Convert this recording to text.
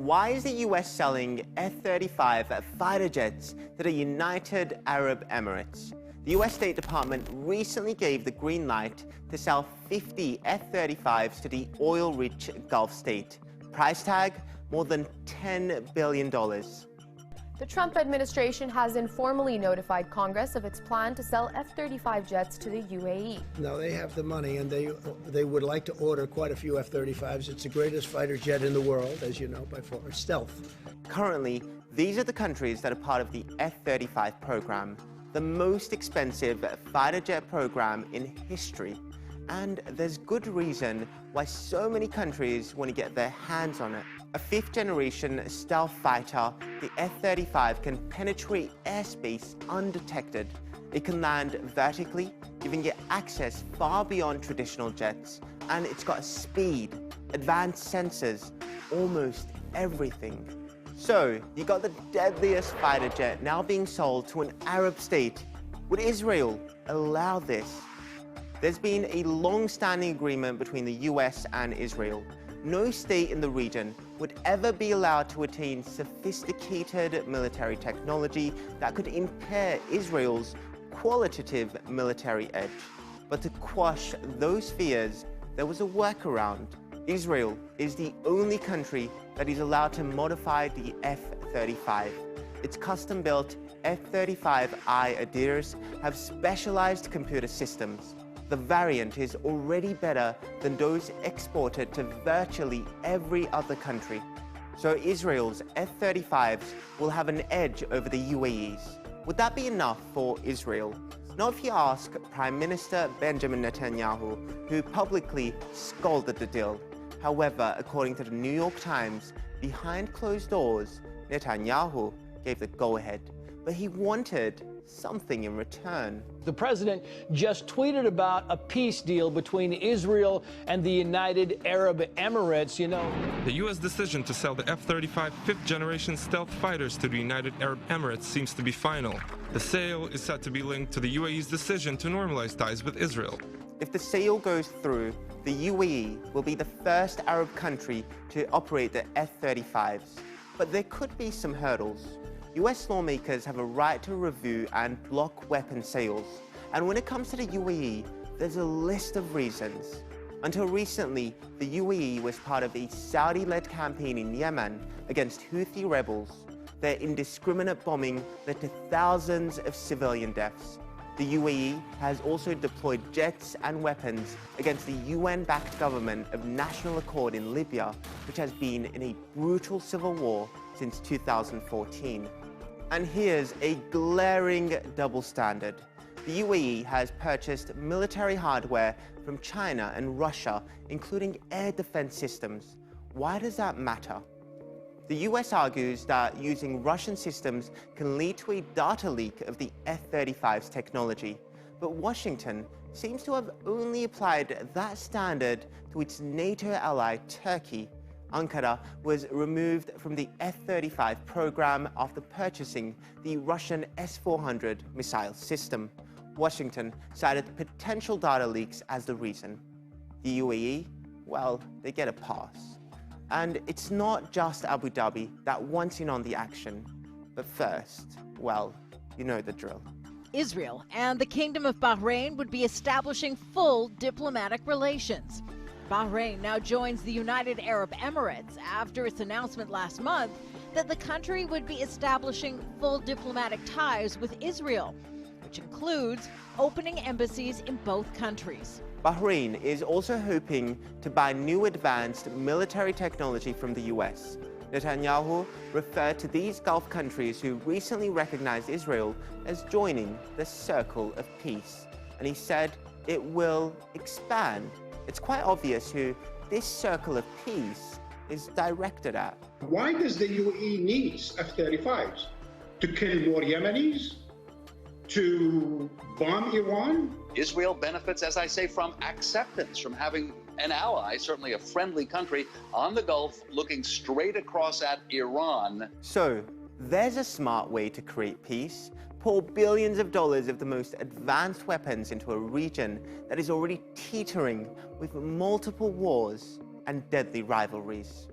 Why is the US selling F-35 fighter jets to the United Arab Emirates? The US State Department recently gave the green light to sell 50 F-35s to the oil-rich Gulf state. Price tag, more than $10 billion. The Trump administration has informally notified Congress of its plan to sell F-35 jets to the UAE. Now, they have the money, and they would like to order quite a few F-35s. It's the greatest fighter jet in the world, as you know, by far. Stealth. Currently, these are the countries that are part of the F-35 program, the most expensive fighter jet program in history. And there's good reason why so many countries want to get their hands on it. A fifth-generation stealth fighter, the F-35 can penetrate airspace undetected. It can land vertically, giving it access far beyond traditional jets. And it's got speed, advanced sensors, almost everything. So, you got the deadliest fighter jet now being sold to an Arab state. Would Israel allow this? There's been a long-standing agreement between the US and Israel. No state in the region would ever be allowed to attain sophisticated military technology that could impair Israel's qualitative military edge. But to quash those fears, there was a workaround. Israel is the only country that is allowed to modify the F-35. Its custom-built F-35I Hadaddiyars have specialized computer systems. The variant is already better than those exported to virtually every other country. So Israel's F-35s will have an edge over the UAE's. Would that be enough for Israel? Not if you ask Prime Minister Benjamin Netanyahu, who publicly scolded the deal. However, according to the New York Times, behind closed doors, Netanyahu gave the go-ahead. But he wanted something in return. The president just tweeted about a peace deal between Israel and the United Arab Emirates. You know, the U.S. decision to sell the F-35 fifth-generation stealth fighters to the United Arab Emirates seems to be final. The sale is said to be linked to the UAE's decision to normalize ties with Israel. If the sale goes through, the UAE will be the first Arab country to operate the F-35s. But there could be some hurdles. US lawmakers have a right to review and block weapon sales. And when it comes to the UAE, there's a list of reasons. Until recently, the UAE was part of a Saudi-led campaign in Yemen against Houthi rebels. Their indiscriminate bombing led to thousands of civilian deaths. The UAE has also deployed jets and weapons against the UN-backed government of National Accord in Libya, which has been in a brutal civil war since 2014. And here's a glaring double standard. The UAE has purchased military hardware from China and Russia, including air defense systems. Why does that matter? The US argues that using Russian systems can lead to a data leak of the F-35's technology. But Washington seems to have only applied that standard to its NATO ally, Turkey. Ankara was removed from the F-35 program after purchasing the Russian S-400 missile system. Washington cited potential data leaks as the reason. The UAE, well, they get a pass. And it's not just Abu Dhabi that wants in on the action. But first, well, you know the drill. Israel and the Kingdom of Bahrain would be establishing full diplomatic relations. Bahrain now joins the United Arab Emirates after its announcement last month that the country would be establishing full diplomatic ties with Israel, which includes opening embassies in both countries. Bahrain is also hoping to buy new advanced military technology from the US. Netanyahu referred to these Gulf countries who recently recognized Israel as joining the circle of peace. And he said it will expand. It's quite obvious who this circle of peace is directed at. Why does the UAE need F-35s? To kill more Yemenis? To bomb Iran? Israel benefits, as I say, from acceptance, from having an ally, certainly a friendly country, on the Gulf looking straight across at Iran. So, there's a smart way to create peace. Pour billions of dollars of the most advanced weapons into a region that is already teetering with multiple wars and deadly rivalries.